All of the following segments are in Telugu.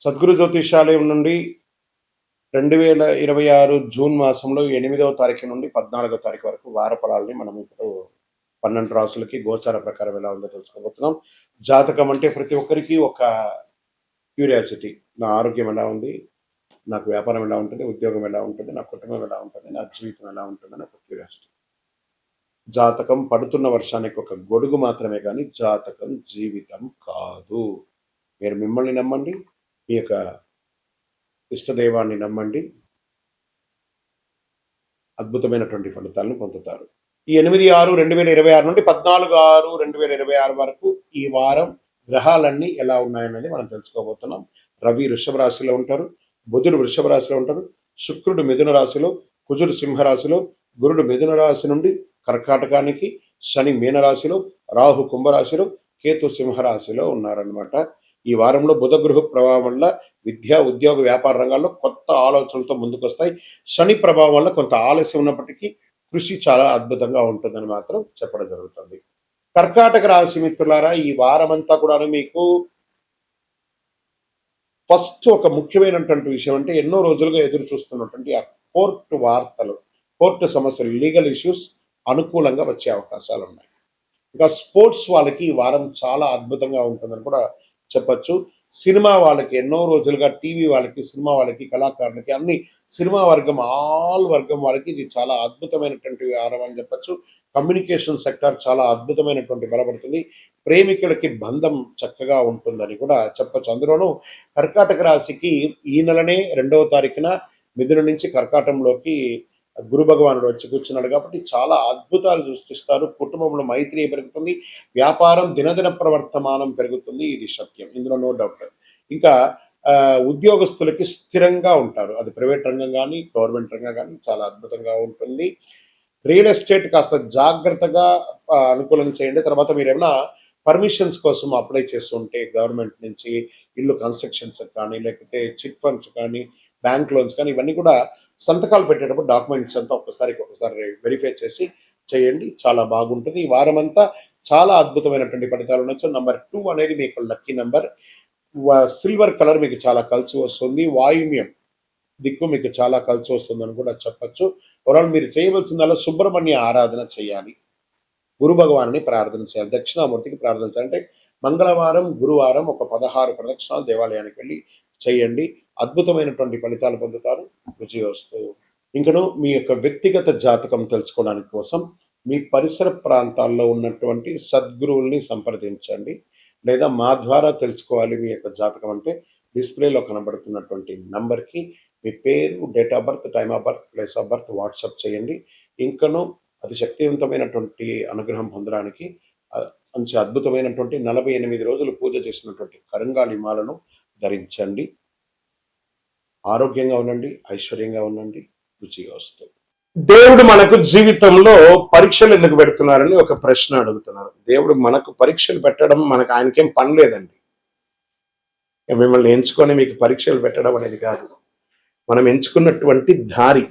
సద్గురు జ్యోతిషాలయం నుండి 2026 జూన్ మాసంలో 8వ తారీఖు నుండి 14వ తారీఖు వరకు వార ఫలాల్ని మనం ఇప్పుడు 12 రాసులకి గోచార ప్రకారం ఎలా ఉందో తెలుసుకోబోతున్నాం. జాతకం అంటే ప్రతి ఒక్కరికి ఒక క్యూరియాసిటీ. నా ఆరోగ్యం ఎలా ఉంది, నాకు వ్యాపారం ఎలా ఉంటుంది, ఉద్యోగం ఎలా ఉంటుంది, నా కుటుంబం ఎలా ఉంటుంది, నా జీవితం ఎలా ఉంటుందని ఒక క్యూరియాసిటీ. జాతకం పడుతున్న వర్షానికి ఒక గొడుగు మాత్రమే కానీ జాతకం జీవితం కాదు. మీరు మిమ్మల్ని నమ్మండి, మీ యొక్క ఇష్టదైవాన్ని నమ్మండి, అద్భుతమైనటువంటి ఫలితాలను పొందుతారు. ఈ 8/6/2026 నుండి 14/6/2026 వరకు ఈ వారం గ్రహాలన్నీ ఎలా ఉన్నాయనేది మనం తెలుసుకోబోతున్నాం. రవి వృషభ రాశిలో ఉంటారు, బుధుడు వృషభ రాశిలో ఉంటారు, శుక్రుడు మిథున రాశిలో, కుజుడు సింహరాశిలో, గురుడు మిథున రాశి నుండి కర్కాటకానికి, శని మీనరాశిలో, రాహు కుంభరాశిలో, కేతు సింహరాశిలో ఉన్నారనమాట. ఈ వారంలో బుధ గృహ ప్రభావం వల్ల విద్య, ఉద్యోగ, వ్యాపార రంగాల్లో కొత్త ఆలోచనలతో ముందుకొస్తాయి. శని ప్రభావం వల్ల కొంత ఆలస్యం ఉన్నప్పటికీ కృషి చాలా అద్భుతంగా ఉంటుందని మాత్రం చెప్పడం జరుగుతుంది. కర్కాటక రాశి మిత్రులారా, ఈ వారం అంతా కూడా మీకు ఫస్ట్ ఒక ముఖ్యమైనటువంటి విషయం అంటే ఎన్నో రోజులుగా ఎదురు చూస్తున్నటువంటి ఆ కోర్టు వార్తలు, కోర్టు సమస్యలు, లీగల్ ఇష్యూస్ అనుకూలంగా వచ్చే అవకాశాలు ఉన్నాయి. ఇంకా స్పోర్ట్స్ వాళ్ళకి ఈ వారం చాలా అద్భుతంగా ఉంటుందని కూడా చెప్పచ్చు. సినిమా వాళ్ళకి ఎన్నో రోజులుగా, టీవీ వాళ్ళకి, సినిమా వాళ్ళకి, కళాకారులకి, అన్ని సినిమా వర్గం, ఆల్ వర్గం వాళ్ళకి ఇది చాలా అద్భుతమైనటువంటి వారం అని చెప్పచ్చు. కమ్యూనికేషన్ సెక్టార్ చాలా అద్భుతమైనటువంటి బలపడుతుంది. ప్రేమికులకి బంధం చక్కగా ఉంటుందని కూడా చెప్పచ్చు. అందులోనూ కర్కాటక రాశికి ఈ నెలనే 2వ తారీఖున మిథున నుంచి కర్కాటంలోకి గురు భగవానుడు వచ్చి కూర్చున్నాడు కాబట్టి చాలా అద్భుతాలు సృష్టిస్తారు. కుటుంబంలో మైత్రి పెరుగుతుంది, వ్యాపారం దినదిన ప్రవర్తమానం పెరుగుతుంది. ఇది సత్యం, ఇందులో నో డౌట్. ఇంకా ఉద్యోగస్తులకి స్థిరంగా ఉంటారు, అది ప్రైవేట్ రంగం కానీ గవర్నమెంట్ రంగం కానీ చాలా అద్భుతంగా ఉంటుంది. రియల్ ఎస్టేట్ కాస్త జాగ్రత్తగా అనుకూలం చేయండి. తర్వాత మీరు ఏమైనా పర్మిషన్స్ కోసం అప్లై చేస్తుంటే గవర్నమెంట్ నుంచి ఇల్లు కన్స్ట్రక్షన్స్ కానీ, లేకపోతే చిట్ ఫండ్స్ కానీ, బ్యాంక్ లోన్స్ కానీ, ఇవన్నీ కూడా సంతకాలు పెట్టేటప్పుడు డాక్యుమెంట్స్ అంతా ఒకసారి వెరిఫై చేసి చేయండి, చాలా బాగుంటుంది. ఈ వారం అంతా చాలా అద్భుతమైనటువంటి ఫలితాలు ఉండొచ్చు. నెంబర్ 2 అనేది మీకు లక్కీ నెంబర్. సిల్వర్ కలర్ మీకు చాలా కలిసి వస్తుంది. వాయుమ్యం దిక్కు మీకు చాలా కలిసి వస్తుందని కూడా చెప్పచ్చు. ఓవరాల్ మీరు చేయవలసిందల్లా సుబ్రహ్మణ్య ఆరాధన చేయాలి, గురు భగవాన్ని ప్రార్థన చేయాలి, దక్షిణామూర్తికి ప్రార్థన చేయాలి. అంటే మంగళవారం, గురువారం ఒక 16 ప్రదక్షిణాలు దేవాలయానికి వెళ్ళి చేయండి, అద్భుతమైనటువంటి ఫలితాలు పొందుతారు. విజయోస్తు. ఇంకను మీ యొక్క వ్యక్తిగత జాతకం తెలుసుకోవడానికి కోసం మీ పరిసర ప్రాంతాల్లో ఉన్నటువంటి సద్గురువుల్ని సంప్రదించండి, లేదా మా ద్వారా తెలుసుకోవాలి మీ యొక్క జాతకం అంటే డిస్ప్లేలో కనబడుతున్నటువంటి నంబర్కి మీ పేరు, date of birth, time of birth, place of birth WhatsApp చేయండి. ఇంకను అతి శక్తివంతమైనటువంటి అనుగ్రహం పొందడానికి మంచి అద్భుతమైనటువంటి 48 రోజులు పూజ చేసినటువంటి కరంగాలి మాలను ధరించండి. ఆరోగ్యంగా ఉండండి, ఐశ్వర్యంగా ఉండండి, రుచిగా వస్తుంది. దేవుడు మనకు జీవితంలో పరీక్షలు ఎందుకు పెడుతున్నారని ఒక ప్రశ్న అడుగుతున్నారు. దేవుడు మనకు పరీక్షలు పెట్టడం, మనకు ఆయనకేం పని లేదండి. మిమ్మల్ని ఎంచుకొని మీకు పరీక్షలు పెట్టడం అనేది కాదు. మనం ఎంచుకున్నటువంటి దారి,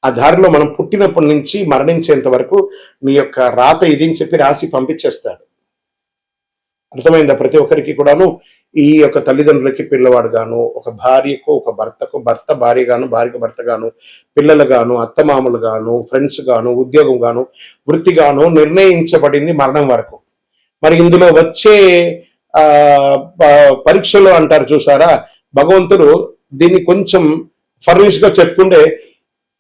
ఆ దారిలో మనం పుట్టినప్పటి నుంచి మరణించేంత వరకు నీ యొక్క రాత ఇది అని చెప్పి రాసి పంపించేస్తాడు. అర్థమైందా? ప్రతి ఒక్కరికి కూడాను ఈ యొక్క తల్లిదండ్రులకి పిల్లవాడు గాను, ఒక భార్యకు, ఒక భర్తకు, భర్త భార్య గాను, భార్యకు భర్త గాను, పిల్లలు గాను, అత్తమామలు గాను, ఫ్రెండ్స్ గాను, ఉద్యోగం గాను, వృత్తి గాను నిర్ణయించబడింది మరణం వరకు. మరి ఇందులో వచ్చే పరీక్షలు అంటారు చూసారా, భగవంతుడు దీన్ని కొంచెం ఫర్నిష్ గా చెప్పుకుంటే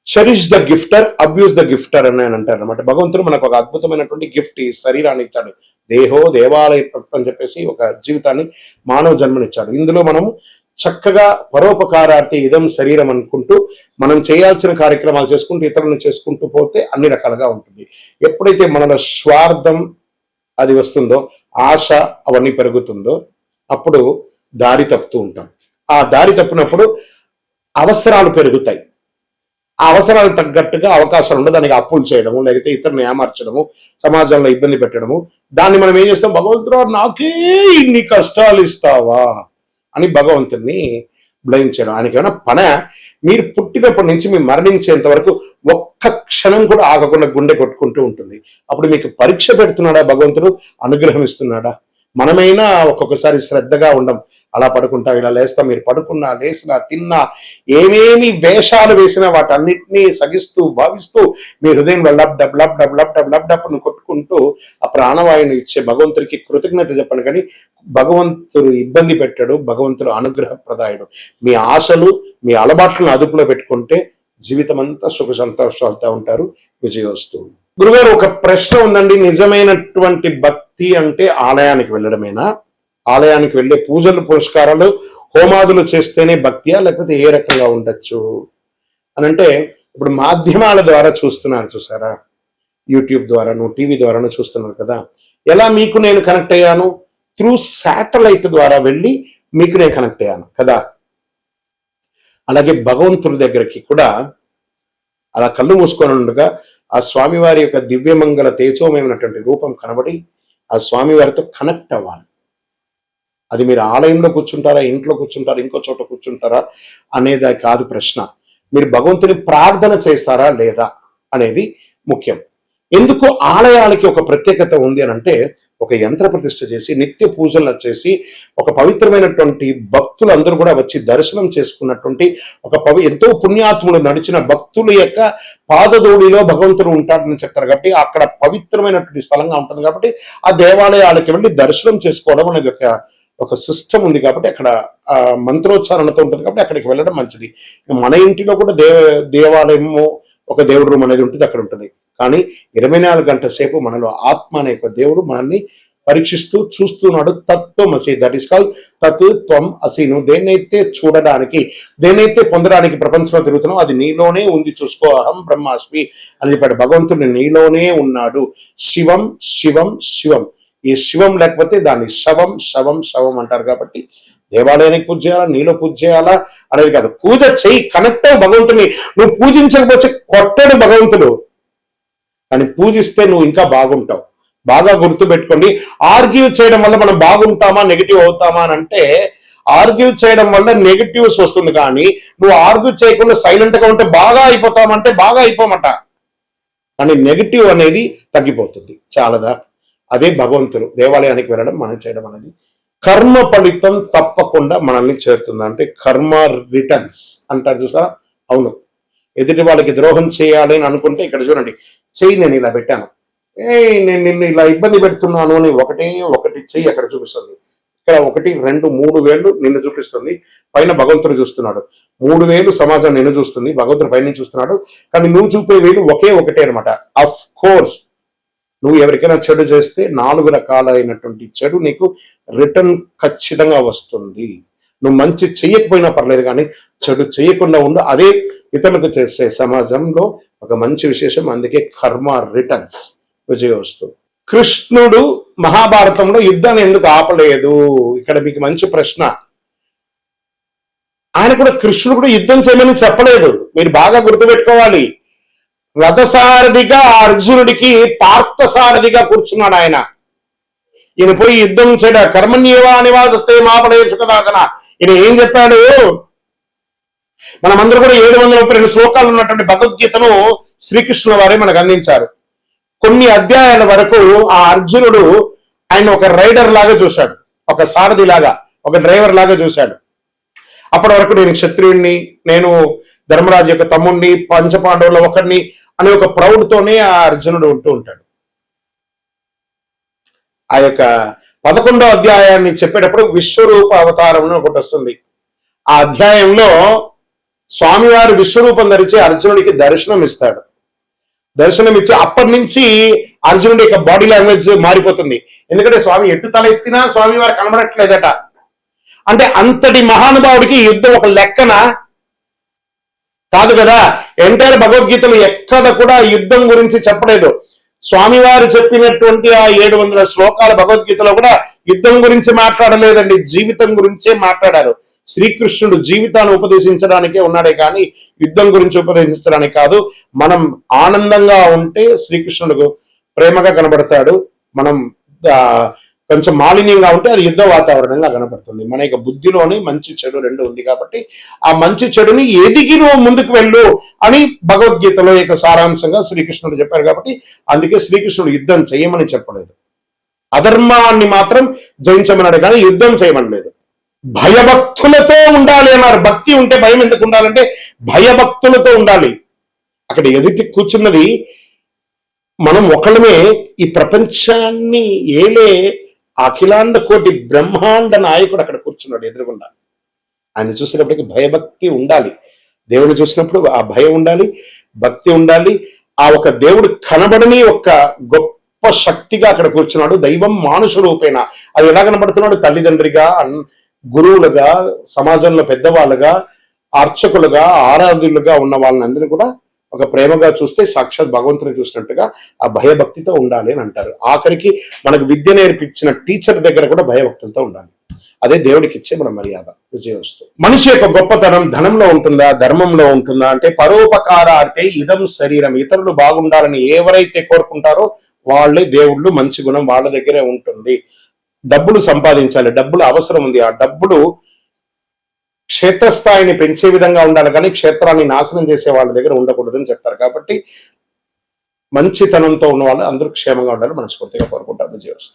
చెరిష్ ద గిఫ్టర్, అబ్యూస్ ద గిఫ్టర్ అని అంటారు అనమాట. భగవంతుడు మనకు ఒక అద్భుతమైనటువంటి గిఫ్ట్, ఈ శరీరాన్ని ఇచ్చాడు. దేహో దేవాలయ అని చెప్పేసి ఒక జీవితాన్ని, మానవ జన్మనిచ్చాడు. ఇందులో మనం చక్కగా పరోపకారార్థి ఇదం శరీరం అనుకుంటూ మనం చేయాల్సిన కార్యక్రమాలు చేసుకుంటూ ఇతరులను చేసుకుంటూ పోతే అన్ని రకాలుగా ఉంటుంది. ఎప్పుడైతే మనలో స్వార్థం అది వస్తుందో, ఆశ అవన్నీ పెరుగుతుందో, అప్పుడు దారి తప్పుతూ ఉంటాం. ఆ దారి తప్పినప్పుడు అవసరాలు పెరుగుతాయి. ఆ అవసరాలకు తగ్గట్టుగా అవకాశాలు ఉండదు. దానికి అప్పులు చేయడము, లేకపోతే ఇతరులను ఏమార్చడము, సమాజంలో ఇబ్బంది పెట్టడము. దాన్ని మనం ఏం చేస్తాం, భగవంతుడు నాకే ఇన్ని కష్టాలు ఇస్తావా అని భగవంతుడిని బ్లేమ్ చేయడం. ఆయనకి ఏమైనా పనే? మీరు పుట్టినప్పటి నుంచి మీరు మరణించేంత వరకు ఒక్క క్షణం కూడా ఆగకుండా గుండె కొట్టుకుంటూ ఉంటుంది. అప్పుడు మీకు పరీక్ష పెడుతున్నాడా భగవంతుడు, అనుగ్రహం ఇస్తున్నాడా? మనమైనా ఒక్కొక్కసారి శ్రద్ధగా ఉండం, అలా పడుకుంటాం, ఇలా లేస్తాం. మీరు పడుకున్నా, లేసినా, తిన్నా, ఏమేమి వేషాలు వేసినా వాటన్నిటినీ సగిస్తూ భావిస్తూ మీ హృదయం డబ్ డబ్ డబ్ డబ్ డబ్ డబ్ డబ్ డబ్ను కొట్టుకుంటూ ఆ ప్రాణవాయుని ఇచ్చే భగవంతుడికి కృతజ్ఞత చెప్పండి. కానీ భగవంతుడు ఇబ్బంది పెట్టాడు, భగవంతుడు అనుగ్రహప్రదాయుడు. మీ ఆశలు, మీ అలవాట్లను అదుపులో పెట్టుకుంటే జీవితం అంతా సుఖ సంతోషాలతో ఉంటారు. విజయోస్తు. గురుగారు, ఒక ప్రశ్న ఉందండి. నిజమైనటువంటి భక్తి అంటే ఆలయానికి వెళ్ళడమేనా? ఆలయానికి వెళ్ళే పూజలు, పురస్కారాలు, హోమాదులు చేస్తేనే భక్తియా, లేకపోతే ఏ రకంగా ఉండొచ్చు అని అంటే, ఇప్పుడు మాధ్యమాల ద్వారా చూస్తున్నారు చూసారా, యూట్యూబ్ ద్వారాను, టీవీ ద్వారాను చూస్తున్నారు కదా. ఎలా మీకు నేను కనెక్ట్ అయ్యాను? త్రూ శాటిలైట్ ద్వారా వెళ్ళి మీకు నేను కనెక్ట్ అయ్యాను కదా. అలాగే భగవంతుడి దగ్గరికి కూడా అలా కళ్ళు మూసుకొని ఉండగా ఆ స్వామివారి యొక్క దివ్యమంగళ తేజోమయమైనటువంటి రూపం కనబడి ఆ స్వామివారితో కనెక్ట్ అవ్వాలి. అది మీరు ఆలయంలో కూర్చుంటారా, ఇంట్లో కూర్చుంటారా, ఇంకో చోట కూర్చుంటారా అనేది కాదు ప్రశ్న. మీరు భగవంతుని ప్రార్థన చేస్తారా లేదా అనేది ముఖ్యం. ఎందుకు ఆలయాలకి ఒక ప్రత్యేకత ఉంది అని అంటే, ఒక యంత్ర ప్రతిష్ఠ చేసి నిత్య పూజలు చేసి ఒక పవిత్రమైనటువంటి భక్తులందరూ కూడా వచ్చి దర్శనం చేసుకున్నటువంటి ఎంతో పుణ్యాత్ములు నడిచిన భక్తుల యొక్క పాదధూళిలో భగవంతుడు ఉంటాడని చెప్తారు. కాబట్టి అక్కడ పవిత్రమైనటువంటి స్థలంగా ఉంటుంది. కాబట్టి ఆ దేవాలయాలకి వెళ్ళి దర్శనం చేసుకోవడం అనేది ఒక సిస్టమ్ ఉంది. కాబట్టి అక్కడ మంత్రోచ్చారణతో ఉంటుంది. కాబట్టి అక్కడికి వెళ్ళడం మంచిది. మన ఇంటిలో కూడా దేవాలయము, ఒక దేవుడు రూమ్ అనేది ఉంటుంది, అక్కడ ఉంటుంది. కానీ 24 గంటల సేపు మనలో ఆత్మ అనే ఒక దేవుడు మనల్ని పరీక్షిస్తూ చూస్తున్నాడు. తత్వమసి, దట్ ఈస్ కాల్ తత్ త్వం అసి. నువ్వు దేన్నైతే చూడడానికి, దేన్నైతే పొందడానికి ప్రపంచంలో తిరుగుతున్నావు అది నీలోనే ఉంది, చూసుకో. అహం బ్రహ్మాస్మి అని చెప్పాడు. భగవంతుడు నీలోనే ఉన్నాడు. శివం శివం శివం. ఈ శివం లేకపోతే దాన్ని శవం శవం శవం అంటారు. కాబట్టి దేవాలయానికి పూజ చేయాలా, నీలో పూజ చేయాలా అనేది కాదు. పూజ చేయి, కనెక్ట్ అవ్వు భగవంతుని. నువ్వు పూజించకపోతే కొట్టడు భగవంతుడు, కానీ పూజిస్తే నువ్వు ఇంకా బాగుంటావు. బాగా గుర్తు పెట్టుకోండి. ఆర్గ్యూ చేయడం వల్ల మనం బాగుంటామా, నెగిటివ్ అవుతామా అని అంటే, ఆర్గ్యూ చేయడం వల్ల నెగిటివ్స్ వస్తుంది. కానీ నువ్వు ఆర్గ్యూ చేయకుండా సైలెంట్ గా ఉంటే బాగా అయిపోతామంటే బాగా అయిపోమట, కానీ నెగిటివ్ అనేది తగ్గిపోతుంది. చాలదా? అదే భగవంతుడు. దేవాలయానికి వెళ్ళడం, మనం చేయడం అనేది కర్మ ఫలితం తప్పకుండా మనల్ని చేరుతుంది. అంటే కర్మ రిటర్న్స్ అంటారు చూసారా. అవును, ఎదుటి వాళ్ళకి ద్రోహం చేయాలి అని అనుకుంటే ఇక్కడ చూడండి, చెయ్యి నేను ఇలా పెట్టాను, నేను నిన్ను ఇలా ఇబ్బంది పెడుతున్నాను అని ఒకటి చెయ్యి అక్కడ చూపిస్తుంది. ఇక్కడ 1, 2, 3 వేళ్ళు నిన్ను చూపిస్తుంది. పైన భగవంతుడు చూస్తున్నాడు. 3 వేలు సమాజం నిన్ను చూస్తుంది, భగవంతుడు పైన చూస్తున్నాడు. కానీ నువ్వు చూపే వేలు ఒకటే అనమాట. అఫ్ కోర్స్ నువ్వు ఎవరికైనా చెడు చేస్తే 4 రకాలైనటువంటి చెడు నీకు రిటర్న్ ఖచ్చితంగా వస్తుంది. నువ్వు మంచి చెయ్యకపోయినా పర్లేదు, కానీ చెడు చేయకుండా ఉండు. అదే ఇతరులకు చేసే సమాజంలో ఒక మంచి విశేషం. అందుకే కర్మ రిటర్న్స్. విజయోస్తు. కృష్ణుడు మహాభారతంలో యుద్ధాన్ని ఎందుకు ఆపలేదు? ఇక్కడ మీకు మంచి ప్రశ్న. ఆయన కూడా, కృష్ణుడు కూడా యుద్ధం చేయమని చెప్పలేదు. మీరు బాగా గుర్తుపెట్టుకోవాలి. రథసారథిగా అర్జునుడికి పార్థసారథిగా కూర్చున్నాడు ఆయన. ఈయన పోయి యుద్ధం చేయడా, కర్మణ్యేవా నివాసస్తే మాపడే సుఖదాసన. ఈయన ఏం చెప్పాడు? మనమందరూ కూడా 732 శ్లోకాలు ఉన్నటువంటి భగవద్గీతను శ్రీకృష్ణుల వారే మనకు అందించారు. కొన్ని అధ్యాయాల వరకు ఆ అర్జునుడు ఆయన ఒక రైడర్ లాగా చూశాడు, ఒక సారథి లాగా, ఒక డ్రైవర్ లాగా చూశాడు. అప్పటి వరకు నేను క్షత్రియుడిని, నేను ధర్మరాజు యొక్క తమ్ముడిని, పంచపాండవుల ఒకడిని అనే ఒక ప్రౌడ్ తోనే ఆ అర్జునుడు ఉంటూ ఉంటాడు. ఆ యొక్క 11వ అధ్యాయాన్ని చెప్పేటప్పుడు విశ్వరూప అవతారం ఒకటి వస్తుంది. ఆ అధ్యాయంలో స్వామివారు విశ్వరూపం ధరించి అర్జునుడికి దర్శనం ఇస్తాడు. దర్శనం ఇచ్చి అప్పటి నుంచి అర్జునుడి యొక్క బాడీ లాంగ్వేజ్ మారిపోతుంది. ఎందుకంటే స్వామి ఎటు తల ఎత్తినా స్వామివారు కనబడట్లేదట. అంటే అంతటి మహానుభావుడికి యుద్ధం ఒక లెక్కన కాదు కదా. ఎంటైర్ భగవద్గీతలు ఎక్కడ కూడా యుద్ధం గురించి చెప్పలేదు. స్వామివారు చెప్పినటువంటి ఆ 700 శ్లోకాల భగవద్గీతలో కూడా యుద్ధం గురించి మాట్లాడలేదండి, జీవితం గురించే మాట్లాడారు. శ్రీకృష్ణుడు జీవితాన్ని ఉపదేశించడానికే ఉన్నాడే కానీ యుద్ధం గురించి ఉపదేశించడానికి కాదు. మనం ఆనందంగా ఉంటే శ్రీకృష్ణుడు ప్రేమగా కనబడతాడు. మనం కొంచెం మాలిన్యంగా ఉంటే అది యుద్ధ వాతావరణంగా కనపడుతుంది. మన యొక్క బుద్ధిలోని మంచి చెడు రెండు ఉంది. కాబట్టి ఆ మంచి చెడుని ఎదిగి నువ్వు ముందుకు వెళ్ళు అని భగవద్గీతలో యొక్క సారాంశంగా శ్రీకృష్ణుడు చెప్పారు. కాబట్టి అందుకే శ్రీకృష్ణుడు యుద్ధం చేయమని చెప్పలేదు. అధర్మాన్ని మాత్రం జయించమన్నాడు కానీ యుద్ధం చేయమనలేదు. భయభక్తులతో ఉండాలి అన్నారు. భక్తి ఉంటే భయం ఎందుకు ఉండాలంటే భయభక్తులతో ఉండాలి. అక్కడ ఎదుటి కూర్చున్నది మనం ఒకళ్ళమే, ఈ ప్రపంచాన్ని ఏలే అఖిలాండ కోటి బ్రహ్మాండ నాయకుడు అక్కడ కూర్చున్నాడు ఎదురుగుండా. ఆయన చూసినప్పటికీ భయభక్తి ఉండాలి. దేవుడు చూసినప్పుడు ఆ భయం ఉండాలి, భక్తి ఉండాలి. ఆ ఒక దేవుడు కనబడని ఒక గొప్ప శక్తిగా అక్కడ కూర్చున్నాడు. దైవం మానుష రూపేణ. అది ఎలా కనబడుతున్నాడు? తల్లిదండ్రిగా, గురువులుగా, సమాజంలో పెద్దవాళ్ళుగా, అర్చకులుగా, ఆరాధులుగా ఉన్న వాళ్ళందరినీ కూడా ఒక ప్రేమగా చూస్తే సాక్షాత్ భగవంతుని చూసినట్టుగా ఆ భయభక్తితో ఉండాలి అని అంటారు. ఆఖరికి మనకు విద్య నేర్పించిన టీచర్ దగ్గర కూడా భయభక్తులతో ఉండాలి. అదే దేవుడికి ఇచ్చే మన మర్యాద, విజయవస్తు. మనిషి యొక్క గొప్పతనం ధనంలో ఉంటుందా, ధర్మంలో ఉంటుందా అంటే పరోపకారార్థే ఇదం శరీరం. ఇతరులు బాగుండాలని ఎవరైతే కోరుకుంటారో వాళ్ళే దేవుళ్ళు. మంచి గుణం వాళ్ళ దగ్గరే ఉంటుంది. డబ్బులు సంపాదించాలి, డబ్బులు అవసరం ఉంది. ఆ డబ్బులు క్షేత్రస్థాయిని పెంచే విధంగా ఉండాలి కానీ క్షేత్రాన్ని నాశనం చేసే వాళ్ళ దగ్గర ఉండకూడదని చెప్తారు. కాబట్టి మంచితనంతో ఉన్న వాళ్ళు అందరూ క్షేమంగా ఉండాలి మనస్ఫూర్తిగా కోరుకుంటారు. విజయవస్తు.